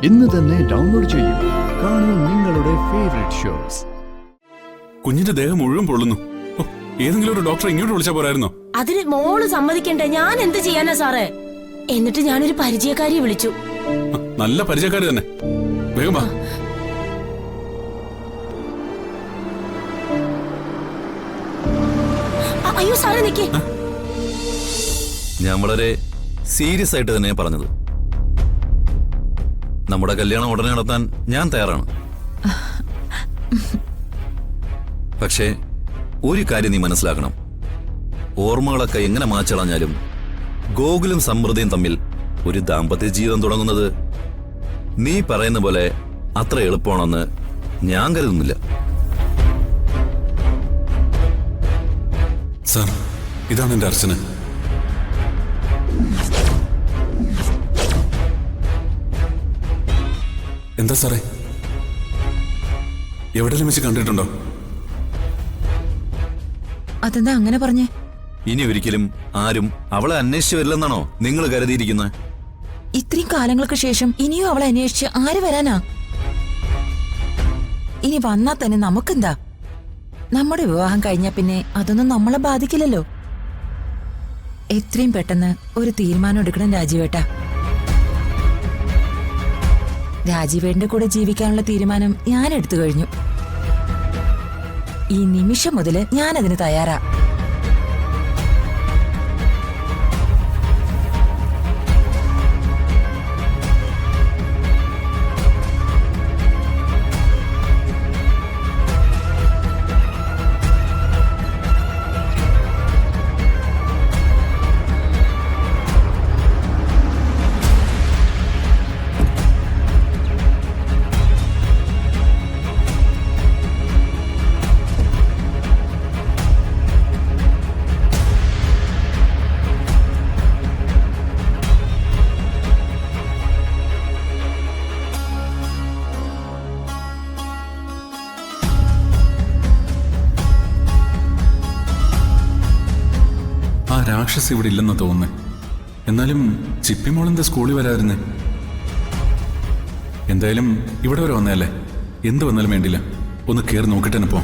ഇന്ന് തന്നെ ഡൗൺലോഡ് ചെയ്യൂ. കാണൂ നിങ്ങളുടെ ഫേവറേറ്റ് ഷോസ്. കുഞ്ഞിന്റെ ദേഹം മുഴുവൻ പൊള്ളുന്നു. ഏതെങ്കിലും ഒരു ഡോക്ടറെ ഇങ്ങോട്ട് വിളിച്ചാ പോരായിരുന്നോ? അതിന് മോള് സമ്മതിക്കണ്ടേ? ഞാൻ എന്ത് ചെയ്യാനാ സാറേ? എന്നിട്ട് ഞാനൊരു പരിചയക്കാരിയെ വിളിച്ചു. നല്ല പരിചയക്കാരി തന്നെ. വേഗം വാ. അയ്യോ സാറേ നിക്ക്. ഞാൻ വളരെ സീരിയസ് ആയിട്ട് തന്നെ പറഞ്ഞത്. നമ്മുടെ കല്യാണം ഉടനെ നടത്താൻ ഞാൻ തയ്യാറാണ്. പക്ഷേ ഒരു കാര്യം നീ മനസ്സിലാക്കണം. ഓർമ്മകളൊക്കെ എങ്ങനെ മാച്ചളഞ്ഞാലും ഗോകുലും സമൃദ്ധിയും തമ്മിൽ ഒരു ദാമ്പത്യ ജീവിതം തുടങ്ങുന്നത് നീ പറയുന്ന പോലെ അത്ര എളുപ്പമാണെന്ന് ഞാൻ കരുതുന്നില്ല. സാർ, ഇതാണ് എന്റെ അർച്ചന. എന്താ സാറേ, എവിടെയെങ്കിലും വെച്ച് കണ്ടിട്ടുണ്ടോ? അതെന്താ അങ്ങനെ പറഞ്ഞേ? ഇനി ഒരിക്കലും ആരും അവളെ അന്വേഷിച്ചു വരില്ലെന്നാണോ നിങ്ങൾ കരുതിയിരിക്കുന്നത്? ഇത്രയും കാലങ്ങൾക്ക് ശേഷം ഇനിയും അവളെ അന്വേഷിച്ച് ആര് വരാനാ? ഇനി വന്നാ തന്നെ നമുക്കെന്താ? നമ്മുടെ വിവാഹം കഴിഞ്ഞാ പിന്നെ അതൊന്നും നമ്മളെ ബാധിക്കില്ലല്ലോ. എത്രയും പെട്ടെന്ന് ഒരു തീരുമാനം എടുക്കണം രാജീവേട്ടാ. രാജീവേട്ടന്റെ കൂടെ ജീവിക്കാനുള്ള തീരുമാനം ഞാൻ എടുത്തു കഴിഞ്ഞു. ഈ നിമിഷം മുതല് ഞാനതിന് തയ്യാറാ. രാക്ഷസ് ഇവിടെ ഇല്ലെന്ന് തോന്നുന്നേ. എന്നാലും ചിപ്പിമോളെന്താ സ്കൂളിൽ വരാതിരുന്നേ? എന്തായാലും ഇവിടെ വരെ വന്നതല്ലേ, എന്ത് വന്നാലും വേണ്ടില്ല, ഒന്ന് കയറി നോക്കിട്ട് തന്നെ പോ.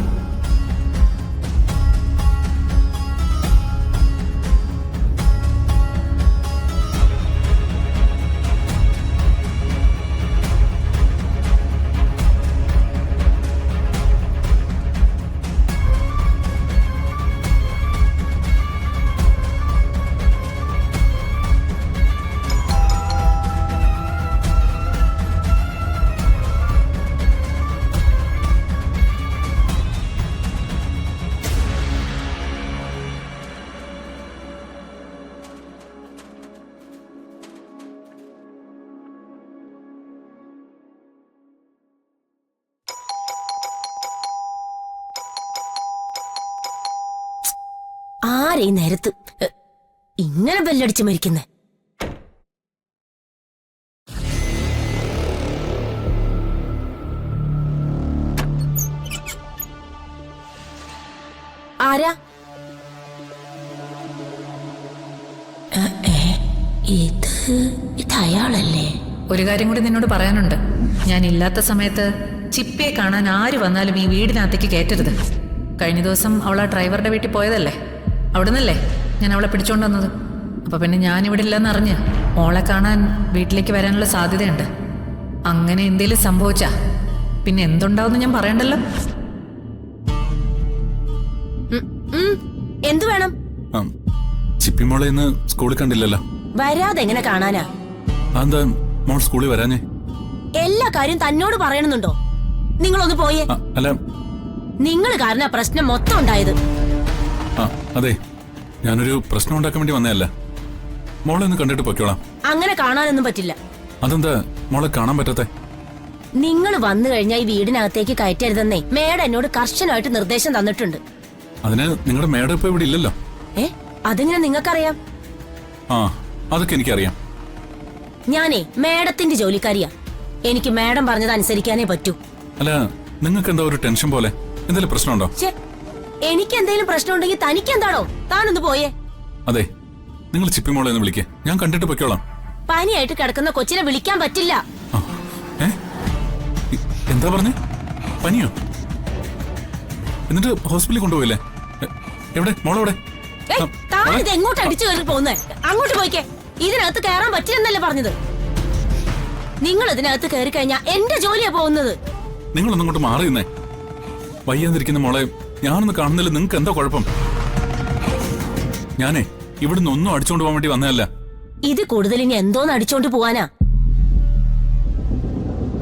ആരെ നേരത്ത് ഇങ്ങനെ ബെല്ലടിച്ച് മരിക്കുന്നേ? ആരാ? ഇത് അയാളല്ലേ? ഒരു കാര്യം കൂടി നിന്നോട് പറയാനുണ്ട്. ഞാൻ ഇല്ലാത്ത സമയത്ത് ചിപ്പിയെ കാണാൻ ആര് വന്നാലും ഈ വീടിനകത്തേക്ക് കയറ്റരുത്. കഴിഞ്ഞ ദിവസം അവൾ ആ ഡ്രൈവറുടെ വീട്ടിൽ പോയതല്ലേ, അവിടെ നിന്നല്ലേ ഞാൻ അവളെ പിടിച്ചോണ്ട് വന്നത്. അപ്പൊ പിന്നെ ഞാൻ ഇവിടെ ഇല്ലെന്ന് അറിഞ്ഞ് മോളെ കാണാൻ വീട്ടിലേക്ക് വരാനുള്ള സാധ്യതയുണ്ട്. അങ്ങനെ എന്തേലും സംഭവിച്ചാ പിന്നെ എന്തുണ്ടാവും ഞാൻ പറയണ്ടല്ലോ. എന്തു വേണം? ചിപ്പിമോളെ ഇന്ന് സ്കൂളിൽ കണ്ടില്ലല്ലോ. വരാതെ എങ്ങനെ കാണാനാ? എന്താ മോൾ സ്കൂളിൽ വരാഞ്ഞേ? എല്ലാ കാര്യം തന്നോട് പറയണമെന്നുണ്ടോ? നിങ്ങളൊന്ന് പോയേ. അല്ല, നിങ്ങൾ കാരണം പ്രശ്നം മൊത്തം ഉണ്ടായത്. അതെ, ഞാനൊരു പ്രശ്നം ഉണ്ടാക്കാൻ വേണ്ടി വന്നതല്ല. മോളെ ഒന്ന് കണ്ടിട്ട് പൊയ്ക്കോളാം. അങ്ങനെ കാണാനൊന്നും പറ്റില്ല. അതെന്താ മോളെ കാണാൻ പറ്റത്തെ? നിങ്ങൾ വന്നു കഴിഞ്ഞാൽ ഈ വീടിനകത്തേക്ക് കയറ്റരുതെന്നേ മേഡം എന്നോട് കർശനമായിട്ട് നിർദ്ദേശം തന്നിട്ടുണ്ട്. അതിന് നിങ്ങളുടെ മേഡം ഇപ്പൊ ഇവിടെ ഇല്ലല്ലോ. അതെങ്ങനെ നിങ്ങൾക്കറിയാം? അതൊക്കെ എനിക്കറിയാം. ഞാനേ മേഡത്തിന്റെ ജോലിക്കാരിയാ. എനിക്ക് മേഡം പറഞ്ഞത് അനുസരിക്കാനേ പറ്റൂ. അല്ല, നിങ്ങൾക്ക് എന്താ ഒരു ടെൻഷൻ പോലെ? എന്തെങ്കിലും പ്രശ്നമുണ്ടോ? എനിക്ക് എന്തെങ്കിലും പ്രശ്നം ഉണ്ടെങ്കിൽ തനിക്ക് എന്താണോ? താനൊന്ന് പോയേ. അതെ, നിങ്ങൾ ചിപ്പിമോളെ ഒന്ന് വിളിക്കേ, ഞാൻ കണ്ടിട്ട് പൊയ്ക്കോളാം. പനിയായിട്ട് കിടക്കുന്ന കൊച്ചിനെ വിളിക്കാൻ പറ്റില്ല. ഏ എന്താ പറഞ്ഞേ? പനിയോ? എന്നിട്ട് ഹോസ്പിറ്റലിൽ കൊണ്ടുപോയില്ലേ? എവിടെ മോളെവിടെ? ഏയ്, താൻ ഇത് എങ്ങോട്ട് അടിച്ചു കയറി പോകുന്നേ? അങ്ങോട്ട് പോയിക്കേ. ഇതിനകത്ത് കയറാൻ പറ്റില്ലെന്നല്ലേ പറഞ്ഞത്? നിങ്ങൾ ഇതിനകത്ത് കയറി കഴിഞ്ഞാ എന്റെ ജോലിയാ പോകുന്നത്. നിങ്ങളൊന്നും അങ്ങോട്ട് മാറി നിന്നേ. വയ്യാതിരിക്കുന്ന മോളെ ഞാനൊന്ന് കാണുന്നില്ല. നിങ്ങൾക്ക് എന്താ കുഴപ്പം? ഞാനേ ഇവിടുന്ന് ഒന്നും അടിച്ചോണ്ട് പോകാൻ വേണ്ടി വന്നതല്ല. ഇത് കൂടുതൽ ഇനി എന്തോന്ന് അടിച്ചോണ്ട് പോവാനാ?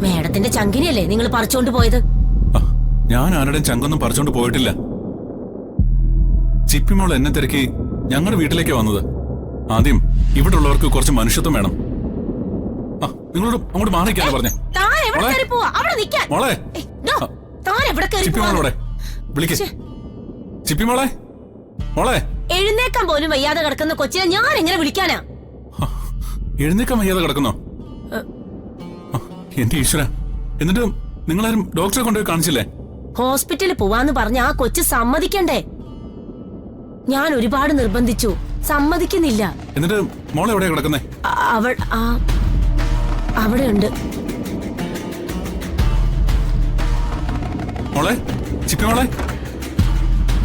മേഡത്തിന്റെ ചങ്കിനെയല്ലേ നിങ്ങൾ പറിച്ചോണ്ട് പോയത്? ഞാൻ ആരുടെയും ചങ്കൊന്നും പറിച്ചോണ്ട് പോയിട്ടില്ല. ചിപ്പിമോൾ എന്നെ തിരക്കി ഞങ്ങളുടെ വീട്ടിലേക്ക് വന്നത്. ആദ്യം ഇവിടെ ഉള്ളവർക്ക് കുറച്ച് മനുഷ്യത്വം വേണം. നിങ്ങളോട് അങ്ങോട്ട് മാറിക്കാനാ പറഞ്ഞേ. താൻ എവിടെ കയറി പോവാ? അവിടെ നിൽക്കാൻ. മോളെ ഏയ്, ദോ, താൻ എവിടെ കയറി ചിപ്പിമോളോടെ വിളിക്കേ. ചിപ്പിമോളെ, മോളെ. എഴുന്നേക്കാൻ പോലും വയ്യാതെ കിടക്കുന്ന കൊച്ചിനെ ഞാൻ എങ്ങനെ വിളിക്കാനാ? എഴുന്നേക്കാൻ വയ്യാതെ കിടക്കുന്നോ? എന്റെ ഈശ്വര, എന്നിട്ട് നിങ്ങളാരും ഡോക്ടറെ കൊണ്ടുപോയി കാണിച്ചില്ലേ? ഹോസ്പിറ്റലിൽ പോവാന്ന് പറഞ്ഞ ആ കൊച്ചു സമ്മതിക്കണ്ടേ? ഞാൻ ഒരുപാട് നിർബന്ധിച്ചു, സമ്മതിക്കുന്നില്ല. എന്നിട്ട് മോളെ എവിടെയാ കിടക്കുന്നേ? അവിടെ ഉണ്ട്. മോളെ, ചിപ്പിമോളെ.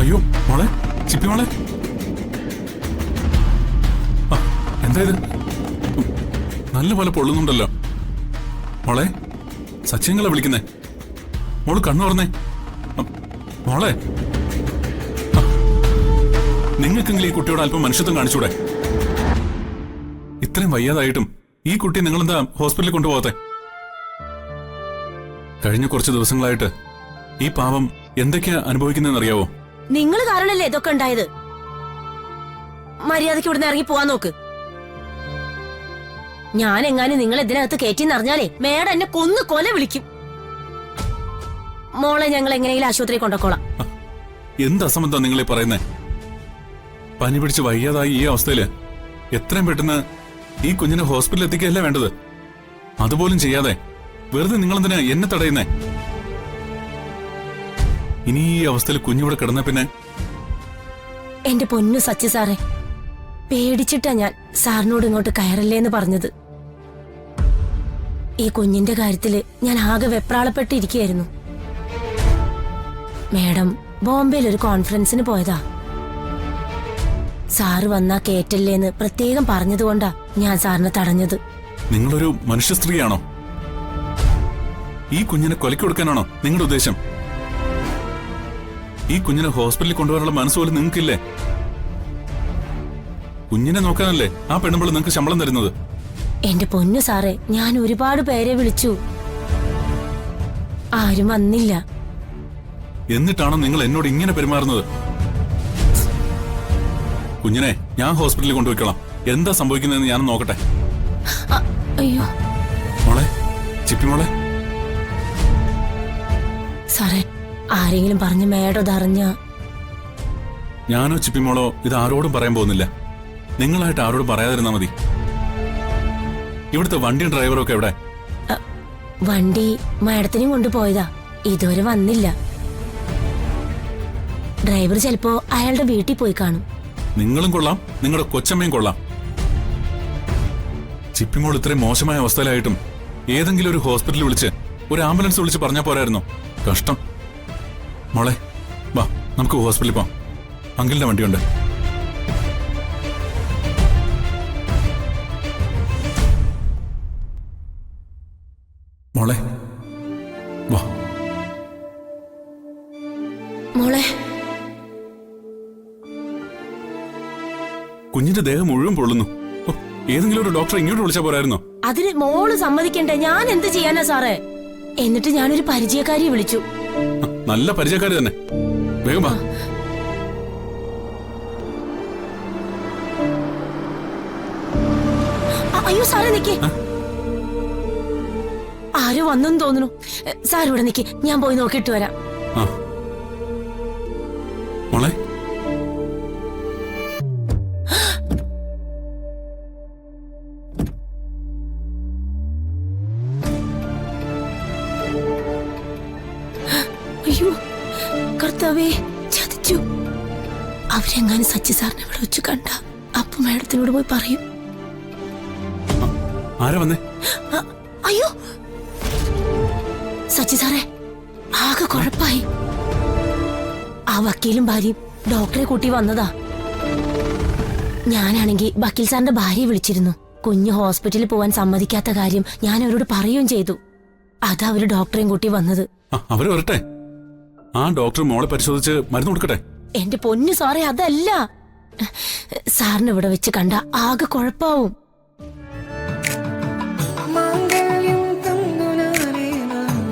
അയ്യോ മോളെ, ചിപ്പിമോളെ. എന്താ ഇത്? നല്ലപോലെ പൊള്ളുന്നുണ്ടല്ലോ. മോളെ, സച്ചിങ്ങളെ വിളിക്കുന്നേ. മോള് കണ്ണു തുറന്നേ. മോളെ, നിങ്ങൾക്കെങ്കിലും ഈ കുട്ടിയോട് അല്പം മനുഷ്യത്വം കാണിച്ചൂടെ? ഇത്രയും വയ്യാതായിട്ടും ഈ കുട്ടി നിങ്ങളെന്താ ഹോസ്പിറ്റലിൽ കൊണ്ടുപോകത്തെ? കഴിഞ്ഞ കുറച്ച് ദിവസങ്ങളായിട്ട് ഈ പാവം എന്തൊക്കെയാ അനുഭവിക്കുന്നതെന്ന് അറിയാവോ? നിങ്ങൾ കാരണല്ലേ ഇതൊക്കെ ഉണ്ടായത്. മര്യാദയ്ക്ക് ഇവിടുന്ന് ഇറങ്ങി പോവാൻ നോക്ക്. ഞാൻ എങ്ങാനും നിങ്ങൾ ഇതിനകത്ത് കയറ്റിന്നറിഞ്ഞാലേ മേഡം എന്നെ കൊന്നു കൊല വിളിക്കും. മോളെ ഞങ്ങൾ എങ്ങനെയെങ്കിലും ആശുപത്രി കൊണ്ടുപോക്കോളാം. എന്ത് അസംബന്ധം നിങ്ങളീ പറയുന്നേ? പനി പിടിച്ച് വയ്യാതായി ഈ അവസ്ഥയില് എത്രയും പെട്ടെന്ന് ഈ കുഞ്ഞിനെ ഹോസ്പിറ്റലിൽ എത്തിക്കുകയല്ലേ വേണ്ടത്. അതുപോലും ചെയ്യാതെ വെറുതെ നിങ്ങളെന്തിനാ എന്നെ തടയുന്നേ? ഇനി ഈ അവസ്ഥയിൽ കുഞ്ഞിവിടെ കിടന്ന പിന്നെ എന്റെ പൊന്നു സച്ചി സാറേ, പേടിച്ചിട്ടാ ഞാൻ സാറിനോട് ഇങ്ങോട്ട് കയറല്ലേന്ന് പറഞ്ഞത്. ഈ കുഞ്ഞിന്റെ കാര്യത്തില് ഞാൻ ആകെ വെപ്രാളപ്പെട്ടിരിക്കുകയായിരുന്നു. മേഡം ബോംബെയിൽ ഒരു കോൺഫറൻസിന് പോയതാ. സാറ് വന്നാ കേറ്റല്ലേന്ന് പ്രത്യേകം പറഞ്ഞതുകൊണ്ടാ ഞാൻ സാറിനെ തടഞ്ഞത്. നിങ്ങളൊരു മനുഷ്യ സ്ത്രീയാണോ? ഈ കുഞ്ഞിനെ കൊലയ്ക്ക് കൊടുക്കാനാണോ നിങ്ങളുടെ ഉദ്ദേശം? ഈ കുഞ്ഞിനെ ഹോസ്പിറ്റലിൽ കൊണ്ടുപോകാനുള്ള മനസ്സുപോലും നിങ്ങൾക്കില്ലേ? കുഞ്ഞിനെ നോക്കാനല്ലേ ആ പെണ്ണുമ്പോൾ നിങ്ങൾക്ക് ശമ്പളം തരുന്നത്? എന്റെ പൊന്നു സാറേ, ഞാൻ ഒരുപാട് പേരെ വിളിച്ചു, ആരും വന്നില്ല. എന്നിട്ടാണോ നിങ്ങൾ എന്നോട് ഇങ്ങനെ പെരുമാറുന്നത്? കുഞ്ഞിനെ ഞാൻ ഹോസ്പിറ്റലിൽ കൊണ്ടുപോയിക്കോളാം. എന്താ സംഭവിക്കുന്നതെന്ന് ഞാൻ നോക്കട്ടെ. അയ്യോ മോളെ, ചിപ്പിമോളെ. സാറേ, ആരെങ്കിലും പറഞ്ഞ് മേഡം ഇതറിഞ്ഞ? ഞാനോ ചിപ്പിമോളോ ഇത് ആരോടും പറയാൻ പോകുന്നില്ല. നിങ്ങളായിട്ട് ആരോടും പറയാതിരുന്നാ മതി. ഇവിടുത്തെ വണ്ടിയും ഡ്രൈവറും ഒക്കെ എവിടെ? വണ്ടി മേഡത്തിനും കൊണ്ടുപോയതാ, ഇതുവരെ വന്നില്ല. ഡ്രൈവർ ചിലപ്പോ അയാളുടെ വീട്ടിൽ പോയി കാണും. നിങ്ങളും കൊള്ളാം, നിങ്ങളുടെ കൊച്ചമ്മയും കൊള്ളാം. ചിപ്പിമോൾ ഇത്രയും മോശമായ അവസ്ഥയിലായിട്ടും ഏതെങ്കിലും ഒരു ഹോസ്പിറ്റലിൽ വിളിച്ച് ഒരു ആംബുലൻസ് വിളിച്ച് പറഞ്ഞാൽ പോരായിരുന്നോ? കഷ്ടം. മോളെ വാ, നമുക്ക് ഹോസ്പിറ്റലിൽ പോവാം. അങ്കിളിന്റെ വണ്ടിയുണ്ട്. മോളെ വാ. മോളെ, കുഞ്ഞിന്റെ ദേഹം മുഴുവൻ പൊള്ളുന്നു. ഏതെങ്കിലും ഒരു ഡോക്ടറെ ഇങ്ങോട്ട് വിളിച്ചാൽ പോരായിരുന്നോ? അതിന് മോള് സമ്മതിക്കണ്ടേ? ഞാൻ എന്ത് ചെയ്യാനാ സാറേ? എന്നിട്ട് ഞാനൊരു പരിചയക്കാരിയെ വിളിച്ചു. നല്ല പരിചയക്കാരി തന്നെ. വേഗം വാ. അയ്യോ സാറേ, നിക്ക്. ആരോ വന്നെന്ന് തോന്നുന്നു. സാർ ഇവിടെ നിക്ക്, ഞാൻ പോയി നോക്കിയിട്ട് വരാം. മോളെ, അയ്യോ കർത്താവേ, ചതിച്ചു. അവരെങ്ങാനും സച്ചി സാറിനെ ഇവിടെ വെച്ച് കണ്ട അപ്പൊ മാഡത്തിനോട് പോയി പറയും. ആരാ വന്നേ? അയ്യോ സച്ചി സാറേ, ആകെ കുഴപ്പായി. ആ വക്കീലും ഭാര്യയും ഡോക്ടറെ കൂട്ടി വന്നതാ. ഞാനാണെങ്കിൽ വക്കീൽ സാറിന്റെ ഭാര്യയെ വിളിച്ചിരുന്നു. കുഞ്ഞ് ഹോസ്പിറ്റലിൽ പോവാൻ സമ്മതിക്കാത്ത കാര്യം ഞാൻ അവരോട് പറയുകയും ചെയ്തു. അതാ അവര് ഡോക്ടറെയും കൂട്ടി വന്നത്. അവര് വരട്ടെ. ആ ഡോക്ടർ മോളെ പരിശോധിച്ച് മരുന്ന് കൊടുക്കട്ടെ. എന്റെ പൊന്നു സാറേ, അതല്ല. സാറിന് ഇവിടെ വെച്ച് കണ്ട ആകെ കുഴപ്പാവും.